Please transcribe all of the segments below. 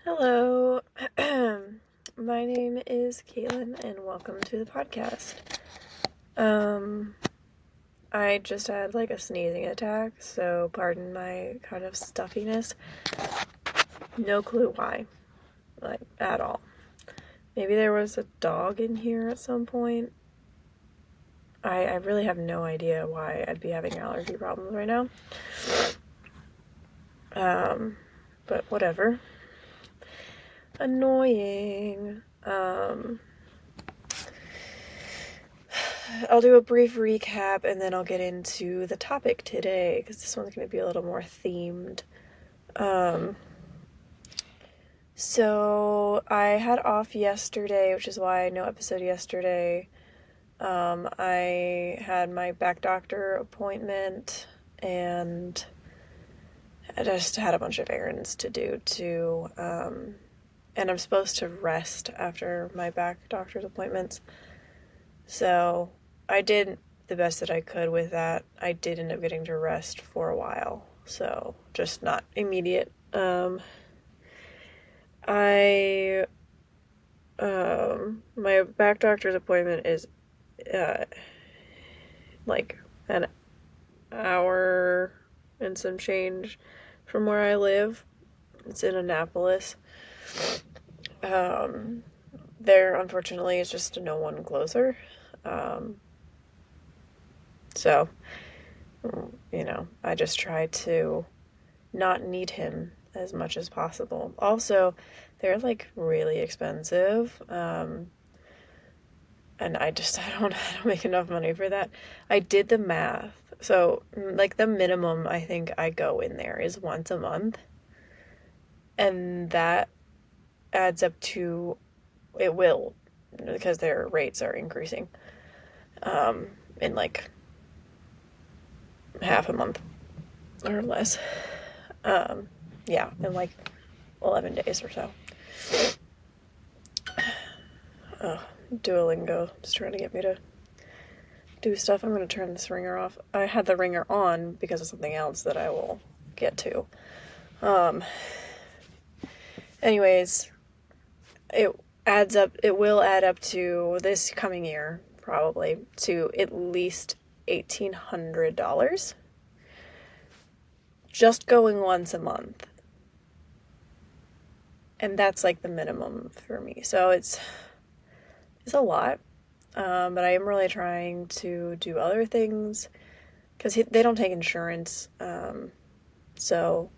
Hello, my name is Caitlin, and welcome to the podcast. I just had like a sneezing attack, so pardon my kind of stuffiness. No clue why, like, at all. Maybe there was a dog in here at some point. I really have no idea why I'd be having allergy problems right now. But whatever. Annoying. I'll do a brief recap and then I'll get into the topic today because this one's going to be a little more themed. So I had off yesterday, which is why no episode yesterday. I had my back doctor appointment and I just had a bunch of errands to do too. And I'm supposed to rest after my back doctor's appointments. So I did the best that I could with that. I did end up getting to rest for a while, so just not immediate. My back doctor's appointment is like an hour and some change from where I live. It's in Annapolis. There, unfortunately, is just no one closer. So, I just try to not need him as much as possible. Also, they're like really expensive. And I don't make enough money for that. I did the math. So, like, the minimum I think I go in there is once a month. And that adds up to, it will, because their rates are increasing, in like half a month or less. In like 11 days or so. Duolingo is trying to get me to do stuff. I'm going to turn this ringer off. I had the ringer on because of something else that I will get to. Anyways, it will add up to this coming year, probably, to at least $1,800. Just going once a month. And that's like the minimum for me. So it's a lot. But I am really trying to do other things because they don't take insurance. So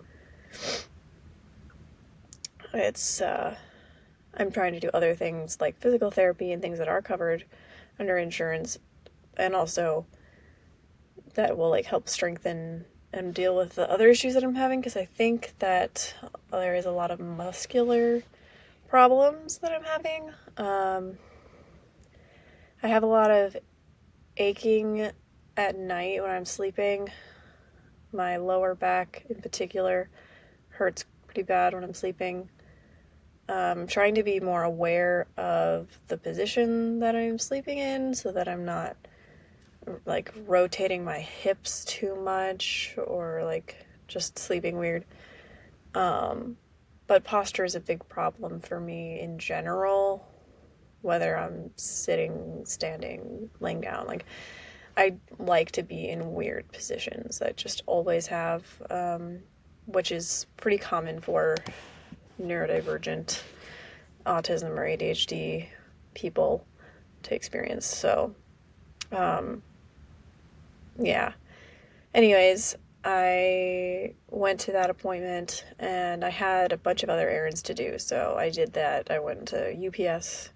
it's, I'm trying to do other things like physical therapy and things that are covered under insurance, and also that will like help strengthen and deal with the other issues that I'm having, because I think that there is a lot of muscular problems that I'm having. I have a lot of aching at night when I'm sleeping. My lower back in particular hurts pretty bad when I'm sleeping. Trying to be more aware of the position that I'm sleeping in so that I'm not like rotating my hips too much or like just sleeping weird. But posture is a big problem for me in general, whether I'm sitting, standing, laying down. Like, I like to be in weird positions. I just always have, which is pretty common for neurodivergent autism or ADHD people to experience. So, yeah. Anyways, I went to that appointment and I had a bunch of other errands to do. So I did that. I went to UPS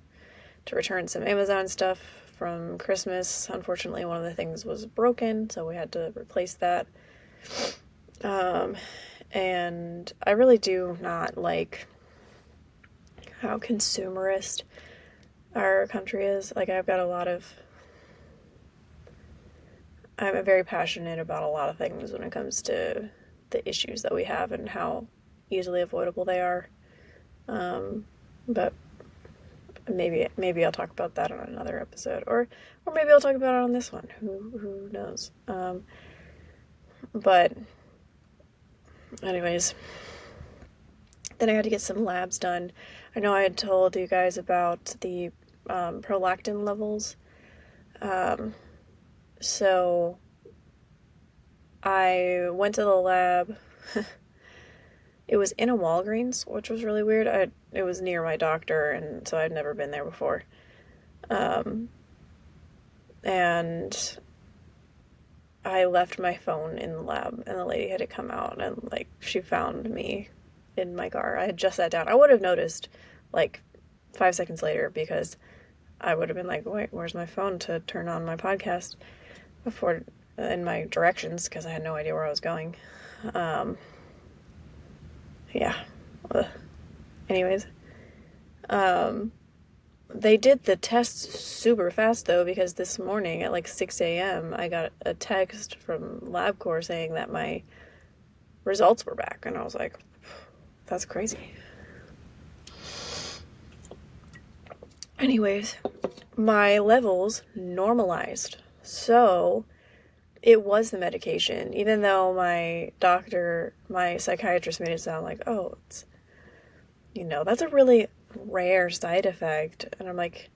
to return some Amazon stuff from Christmas. Unfortunately, one of the things was broken, so we had to replace that. And I really do not like how consumerist our country is. Like, I'm very passionate about a lot of things when it comes to the issues that we have and how easily avoidable they are. But maybe I'll talk about that on another episode, or maybe I'll talk about it on this one. Who knows? But anyways, Then I had to get some labs done. I know I had told you guys about the prolactin levels. So I went to the lab. It was in a Walgreens, which was really weird. It was near my doctor, and so I'd never been there before. And I left my phone in the lab, and the lady had to come out, and like she found me in my car. I had just sat down. I would have noticed like 5 seconds later, because I would have been like, wait, where's my phone to turn on my podcast before in my directions, because I had no idea where I was going. Yeah. Ugh. Anyways, they did the tests super fast though, because this morning at like 6 a.m. I got a text from LabCorp saying that my results were back, and I was like, that's crazy. Anyways, my levels normalized. So it was the medication, even though my psychiatrist made it sound like, oh, it's, that's a really rare side effect. And I'm like,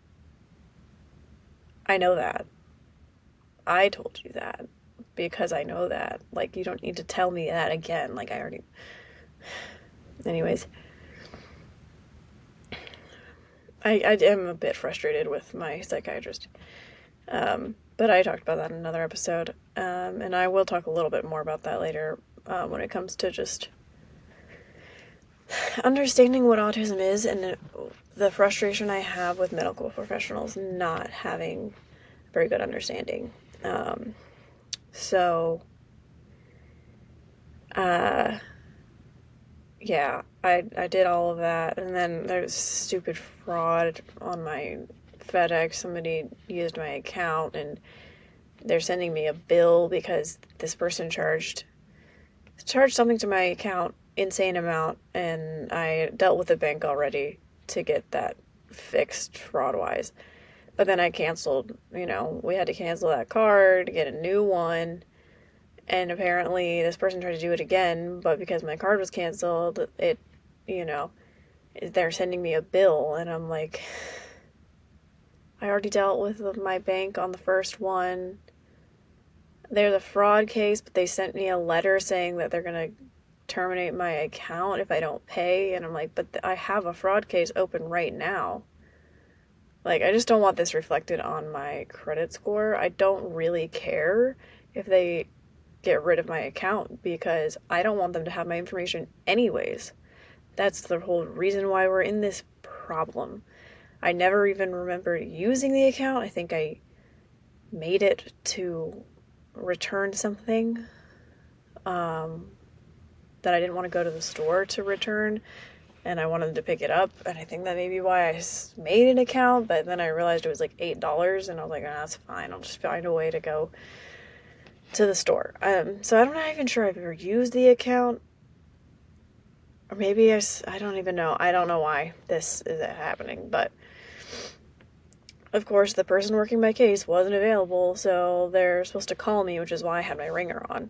I know that. I told you that because I know that. Like, you don't need to tell me that again. Like, I already. Anyways, I am a bit frustrated with my psychiatrist. But I talked about that in another episode. And I will talk a little bit more about that later when it comes to just understanding what autism is and the frustration I have with medical professionals not having very good understanding. Yeah, I did all of that, and then there's stupid fraud on my FedEx. Somebody used my account, and they're sending me a bill because this person charged something to my account, insane amount, and I dealt with the bank already to get that fixed fraud-wise. But then I canceled, we had to cancel that card, get a new one, and apparently this person tried to do it again, but because my card was canceled, they're sending me a bill, and I'm like, I already dealt with my bank on the first one. They're the fraud case, but they sent me a letter saying that they're going to terminate my account if I don't pay, and I'm like, but I have a fraud case open right now. Like, I just don't want this reflected on my credit score. I don't really care if they get rid of my account, because I don't want them to have my information anyways. That's the whole reason why we're in this problem. I never even remember using the account. I think I made it to return something that I didn't want to go to the store to return, and I wanted to pick it up, and I think that may be why I made an account, but then I realized it was like $8, and I was like, that's fine, I'll just find a way to go to the store. So I'm not even sure I've ever used the account, or maybe I don't even know. I don't know why this is happening, but of course the person working my case wasn't available, so they're supposed to call me, which is why I had my ringer on.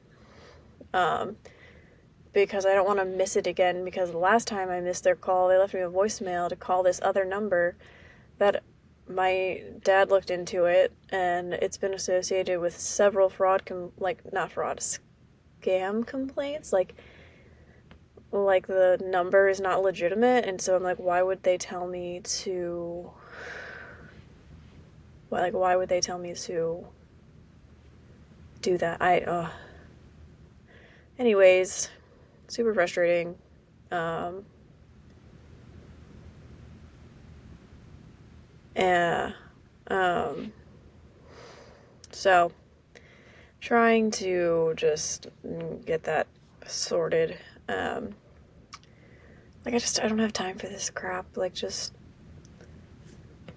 Because I don't want to miss it again, because the last time I missed their call, they left me a voicemail to call this other number that my dad looked into it, and it's been associated with several scam complaints, like the number is not legitimate, and so I'm like, why would they tell me to do that? Anyways, super frustrating. So trying to just get that sorted. I don't have time for this crap. Like, just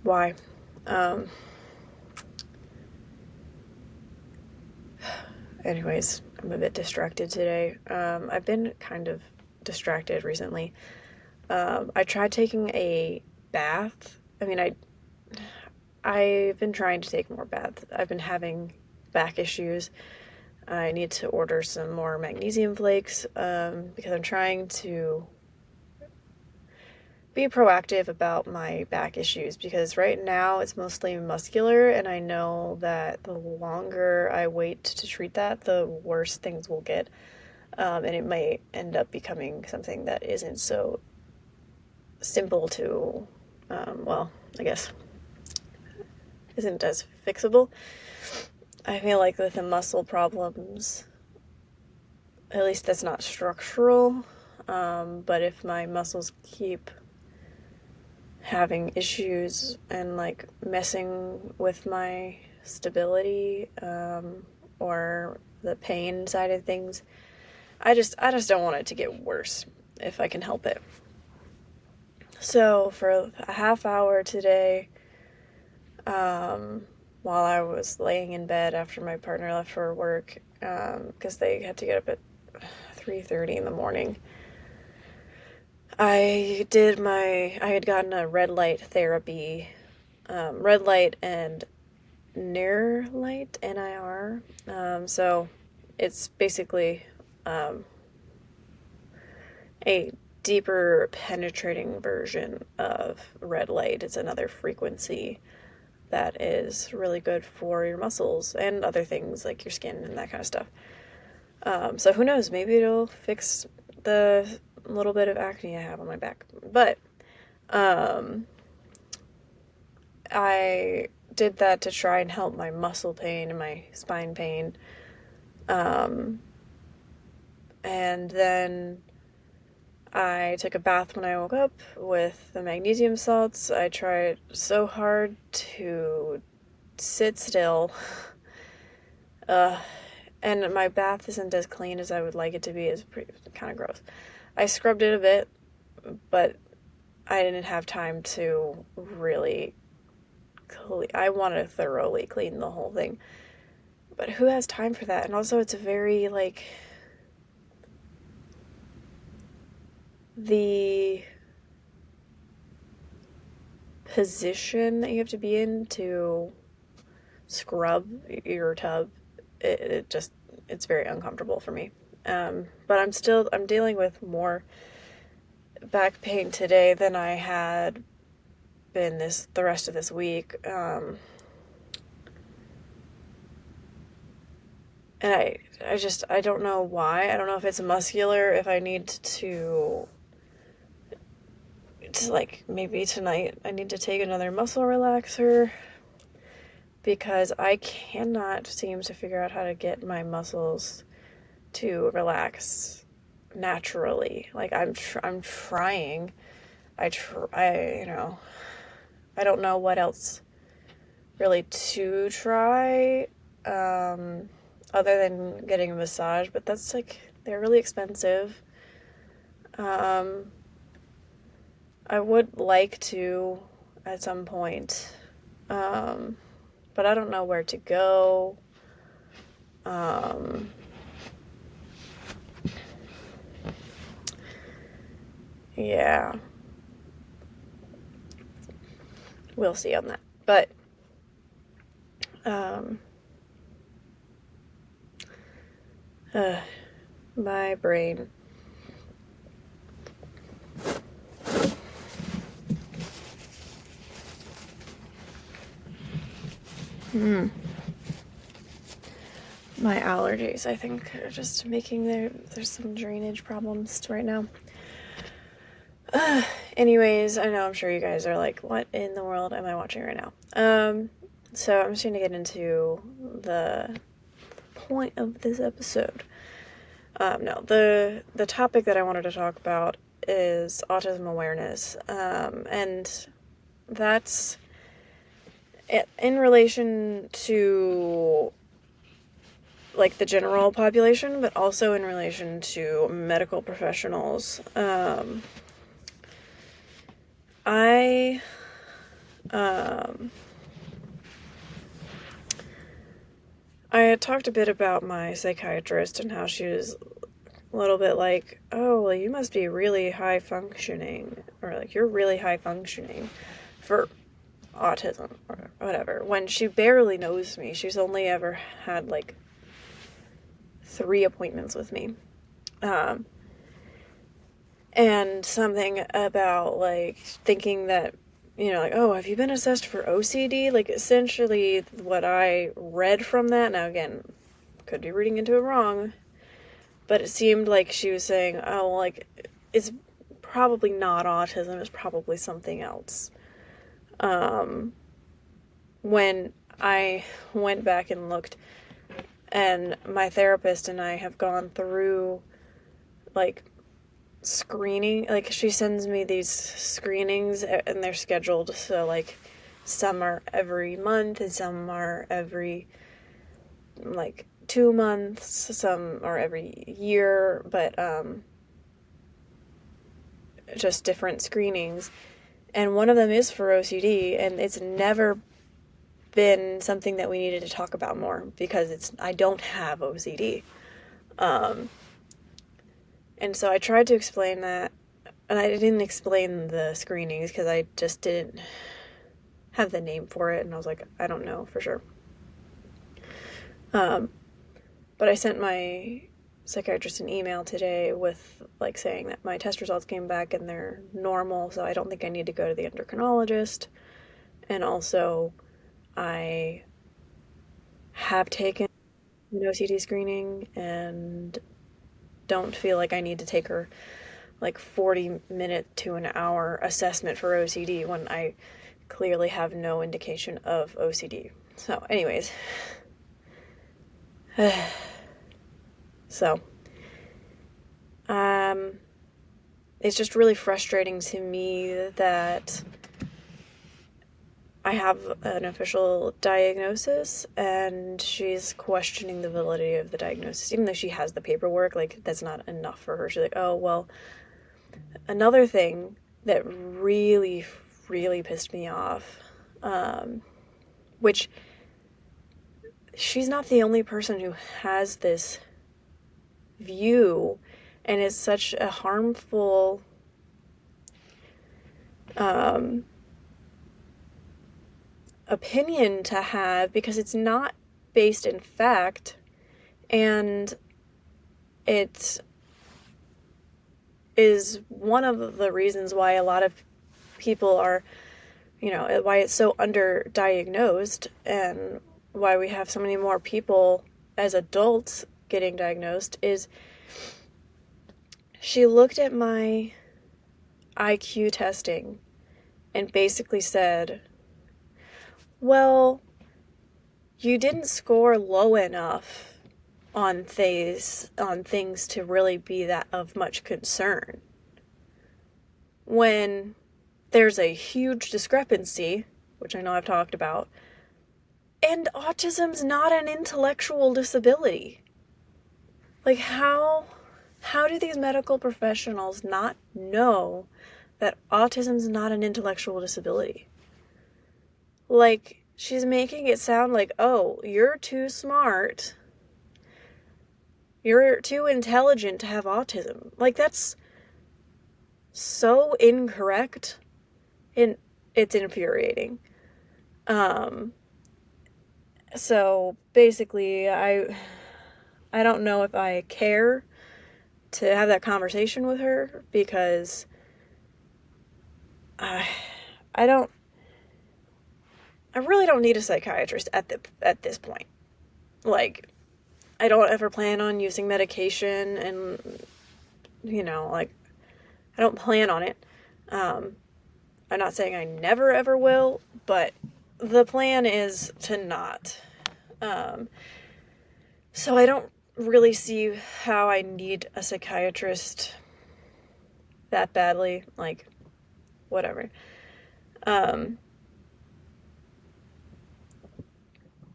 why? Anyways, I'm a bit distracted today. I've been kind of distracted recently. I tried taking a bath. I've been trying to take more baths. I've been having back issues. I need to order some more magnesium flakes, because I'm trying to be proactive about my back issues, because right now it's mostly muscular, and I know that the longer I wait to treat that, the worse things will get. And it might end up becoming something that isn't so simple to, well, I guess, isn't as fixable. I feel like with the muscle problems, at least that's not structural, but if my muscles keep having issues and like messing with my stability, or the pain side of things, I just don't want it to get worse if I can help it. So for a half hour today, while I was laying in bed after my partner left for work, because they had to get up at 3:30 in the morning, I had gotten a red light therapy, red light and near light, NIR. So it's basically a deeper penetrating version of red light. It's another frequency that is really good for your muscles and other things like your skin and that kind of stuff. So who knows, maybe it'll fix the little bit of acne I have on my back. But I did that to try and help my muscle pain and my spine pain. And then I took a bath when I woke up with the magnesium salts. I tried so hard to sit still. And my bath isn't as clean as I would like it to be. It's kind of gross. I scrubbed it a bit, but I didn't have time to really I want to thoroughly clean the whole thing. But who has time for that? And also it's a very, like, the position that you have to be in to scrub your tub, it's very uncomfortable for me. But I'm dealing with more back pain today than I had been the rest of this week. And I don't know why. I don't know if it's muscular, if I need to like, maybe tonight I need to take another muscle relaxer, because I cannot seem to figure out how to get my muscles to relax naturally. Like, I'm trying. I don't know what else really to try, other than getting a massage, but that's like, they're really expensive. I would like to at some point, but I don't know where to go. Yeah. We'll see on that. But, my brain. My allergies, I think, are just making there's some drainage problems right now. Anyways, I know, I'm sure you guys are like, what in the world am I watching right now? So I'm just going to get into the point of this episode. No, the topic that I wanted to talk about is autism awareness. And that's in relation to, like, the general population, but also in relation to medical professionals. I had talked a bit about my psychiatrist and how she was a little bit like, oh, well, you must be really high functioning, or like, you're really high functioning for autism or whatever, when she barely knows me. She's only ever had like 3 appointments with me. And something about, like, thinking that, like, oh, have you been assessed for OCD? Like, essentially what I read from that, now again, could be reading into it wrong, but it seemed like she was saying, oh, like, it's probably not autism, it's probably something else. When I went back and looked, and my therapist and I have gone through, like, screening, like, she sends me these screenings and they're scheduled, so, like, some are every month and some are every, like, 2 months, some are every year, but just different screenings. And one of them is for OCD, and it's never been something that we needed to talk about more because I don't have OCD. And so I tried to explain that, and I didn't explain the screenings because I just didn't have the name for it, and I was like, I don't know for sure. But I sent my psychiatrist an email today with, like, saying that my test results came back and they're normal, so I don't think I need to go to the endocrinologist. And also, I have taken an OCD screening and don't feel like I need to take her, like, 40-minute to an hour assessment for OCD when I clearly have no indication of OCD. So, anyways. So, it's just really frustrating to me that I have an official diagnosis and she's questioning the validity of the diagnosis, even though she has the paperwork. Like, that's not enough for her. She's like, oh, well, another thing that really, really pissed me off, which she's not the only person who has this view, and it's such a harmful opinion to have because it's not based in fact, and it is one of the reasons why a lot of people are, why it's so underdiagnosed and why we have so many more people as adults getting diagnosed, is she looked at my IQ testing and basically said, well, you didn't score low enough on things to really be that of much concern. When there's a huge discrepancy, which I know I've talked about, and autism's not an intellectual disability. Like, how do these medical professionals not know that autism's not an intellectual disability? Like, she's making it sound like, oh, you're too smart, you're too intelligent to have autism. Like, that's so incorrect, and it's infuriating. So basically, I don't know if I care to have that conversation with her, because I really don't need a psychiatrist at this point. Like, I don't ever plan on using medication, and like, I don't plan on it. I'm not saying I never ever will, but the plan is to not. So I don't really see how I need a psychiatrist that badly. Like, whatever.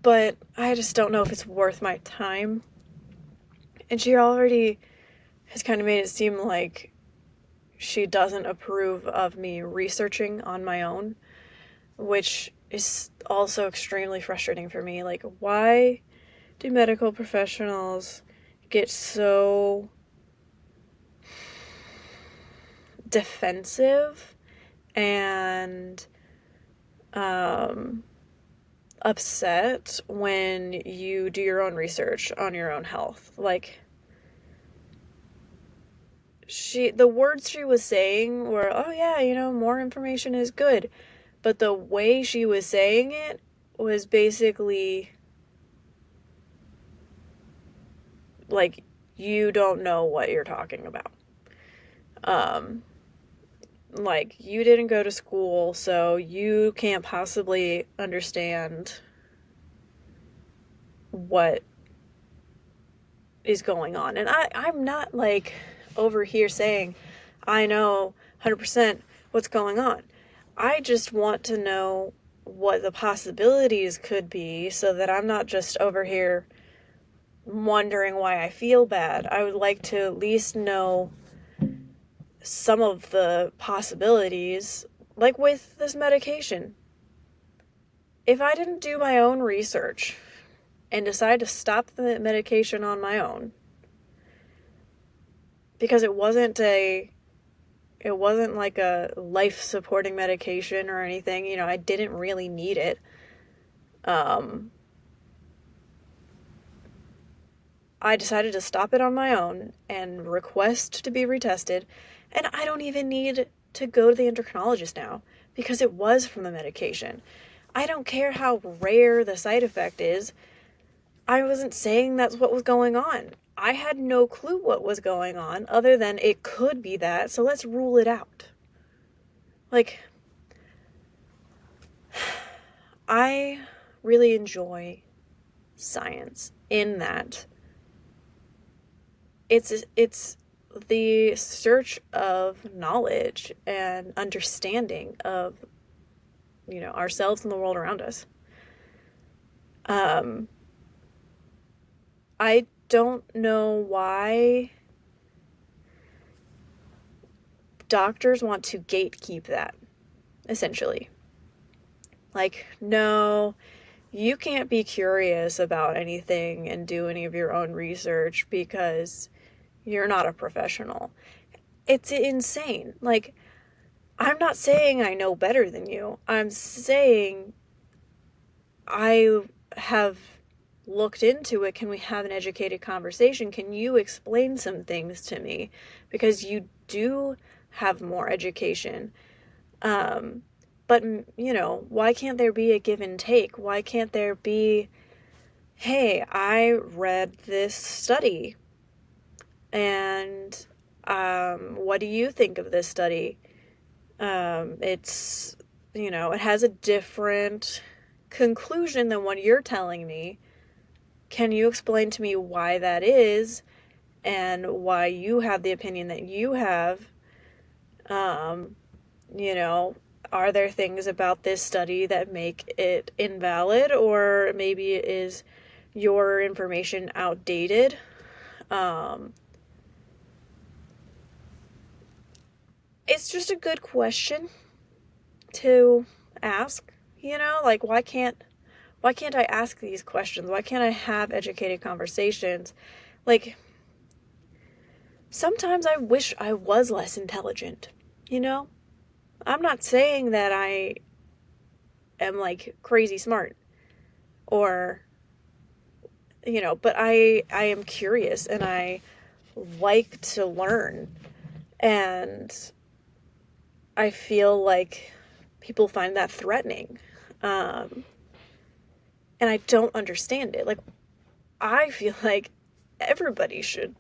But I just don't know if it's worth my time. And she already has kind of made it seem like she doesn't approve of me researching on my own, which is also extremely frustrating for me. Like, why do medical professionals get so defensive and upset when you do your own research on your own health? Like, the words she was saying were, oh yeah, more information is good. But the way she was saying it was basically like, you don't know what you're talking about. Like, you didn't go to school, so you can't possibly understand what is going on. And I'm not, like, over here saying I know 100% what's going on. I just want to know what the possibilities could be so that I'm not just over here wondering why I feel bad. I would like to at least know some of the possibilities, like with this medication. If I didn't do my own research and decide to stop the medication on my own, because it wasn't like a life-supporting medication or anything, I didn't really need it. I decided to stop it on my own and request to be retested, and I don't even need to go to the endocrinologist now because it was from the medication. I don't care how rare the side effect is. I wasn't saying that's what was going on. I had no clue what was going on other than it could be that, so let's rule it out. Like, I really enjoy science in that it's the search of knowledge and understanding of ourselves and the world around us. I don't know why doctors want to gatekeep that, essentially. Like, no, you can't be curious about anything and do any of your own research because you're not a professional. It's insane. Like, I'm not saying I know better than you. I'm saying I have looked into it. Can we have an educated conversation? Can you explain some things to me? Because you do have more education. But, why can't there be a give and take? Why can't there be, hey, I read this study, and what do you think of this study? It's, it has a different conclusion than what you're telling me. Can you explain to me why that is and why you have the opinion that you have? Are there things about this study that make it invalid, or maybe is your information outdated? It's just a good question to ask, like, why can't I ask these questions? Why can't I have educated conversations? Like, sometimes I wish I was less intelligent, I'm not saying that I am, like, crazy smart or, but I am curious and I like to learn, and I feel like people find that threatening. And I don't understand it. Like, I feel like everybody should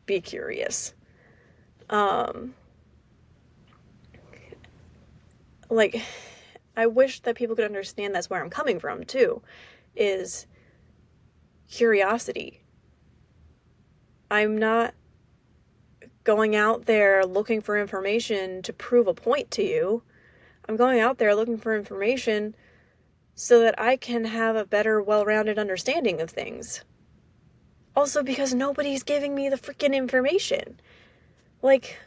be curious. Like, I wish that people could understand that's where I'm coming from, too, is curiosity. I'm not going out there looking for information to prove a point to you. I'm going out there looking for information so that I can have a better, well-rounded understanding of things. Also, because nobody's giving me the freaking information. Like,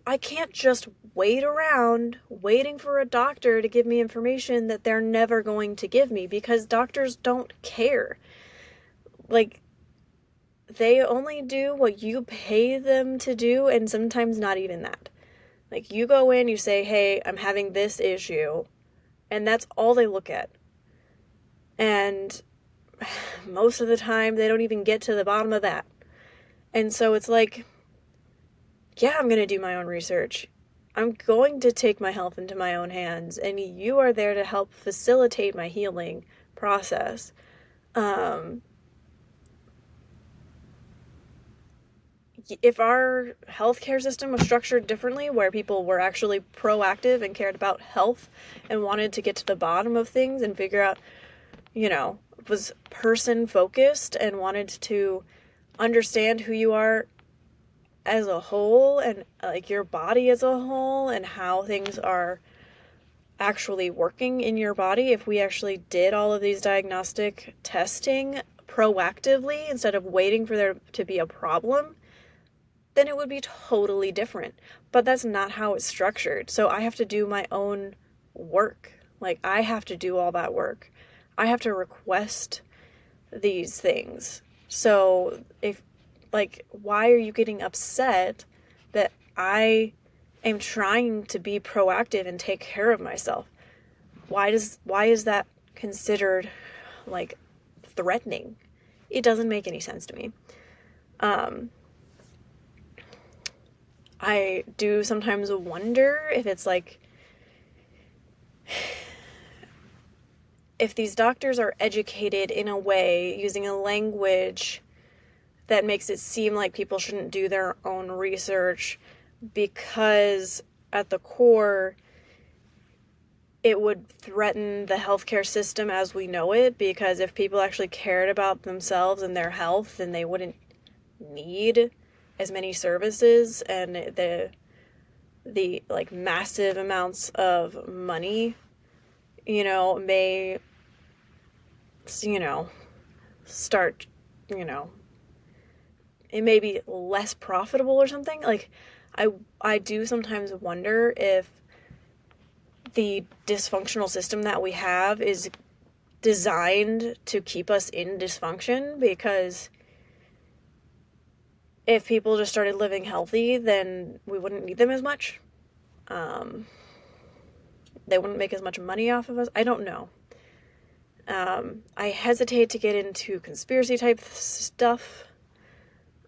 I can't just wait around waiting for a doctor to give me information that they're never going to give me, because doctors don't care. Like, they only do what you pay them to do, and sometimes not even that. Like, you go in, you say, hey, I'm having this issue, and that's all they look at. And most of the time, they don't even get to the bottom of that. And so it's like, yeah, I'm going to do my own research. I'm going to take my health into my own hands, and you are there to help facilitate my healing process. If our healthcare system was structured differently, where people were actually proactive and cared about health and wanted to get to the bottom of things and figure out, was person focused and wanted to understand who you are as a whole and like your body as a whole and how things are actually working in your body, if we actually did all of these diagnostic testing proactively instead of waiting for there to be a problem, then it would be totally different. But that's not how it's structured. So I have to do my own work. Like, I have to do all that work. I have to request these things. So why are you getting upset that I am trying to be proactive and take care of myself? Why is that considered like threatening? It doesn't make any sense to me. I do sometimes wonder if it's like, if these doctors are educated in a way using a language that makes it seem like people shouldn't do their own research because at the core it would threaten the healthcare system as we know it, because if people actually cared about themselves and their health, then they wouldn't need as many services, and the like massive amounts of money, may, start, it may be less profitable or something. Like, I do sometimes wonder if the dysfunctional system that we have is designed to keep us in dysfunction, because if people just started living healthy, then we wouldn't need them as much. They wouldn't make as much money off of us. I don't know. I hesitate to get into conspiracy type stuff.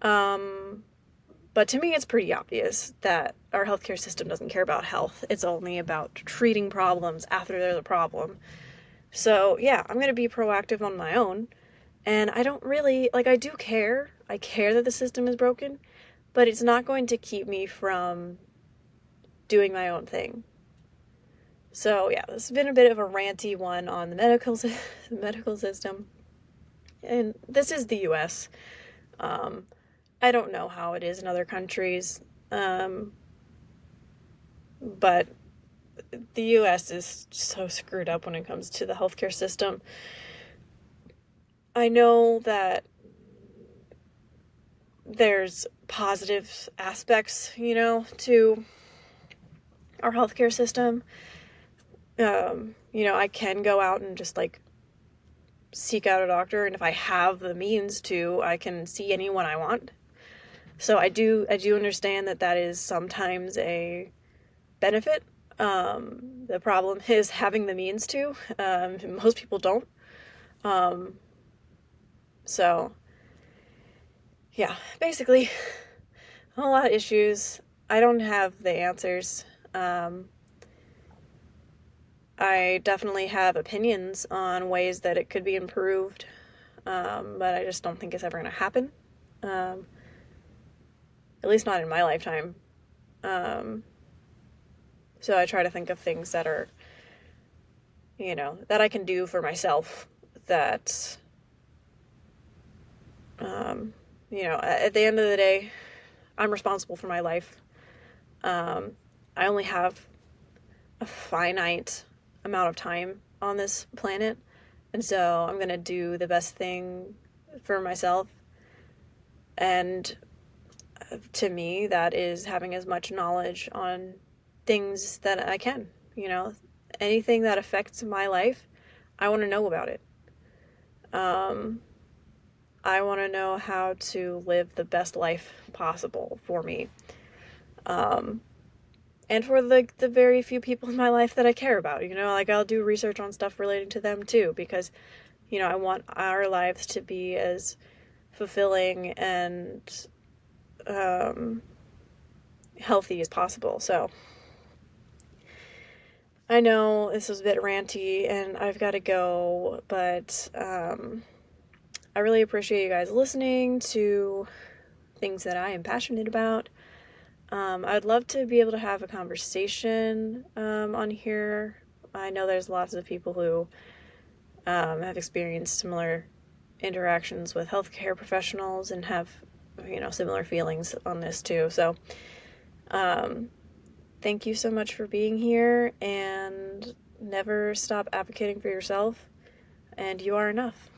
But to me, it's pretty obvious that our healthcare system doesn't care about health. It's only about treating problems after there's a problem. So yeah, I'm going to be proactive on my own. And I don't really, I do care. I care that the system is broken, but it's not going to keep me from doing my own thing. So yeah, this has been a bit of a ranty one on the medical system. And this is the US. I don't know how it is in other countries. But the US is so screwed up when it comes to the healthcare system. I know that there's positive aspects, to our healthcare system. I can go out and just seek out a doctor, and if I have the means to, I can see anyone I want. So I do understand that is sometimes a benefit. The problem is having the means to. Most people don't. So yeah, basically a lot of issues. I don't have the answers. I definitely have opinions on ways that it could be improved, but I just don't think it's ever going to happen. At least not in my lifetime. So I try to think of things that are, that I can do for myself, that, at the end of the day, I'm responsible for my life. I only have a finite amount of time on this planet, and so I'm gonna do the best thing for myself. And to me, that is having as much knowledge on things that I can. Anything that affects my life, I want to know about it. I want to know how to live the best life possible for me. And for the very few people in my life that I care about, I'll do research on stuff relating to them too, because, I want our lives to be as fulfilling and healthy as possible. So I know this was a bit ranty and I've got to go, but I really appreciate you guys listening to things that I am passionate about. I'd love to be able to have a conversation on here. I know there's lots of people who have experienced similar interactions with healthcare professionals and have, similar feelings on this too. So, thank you so much for being here, and never stop advocating for yourself, and you are enough.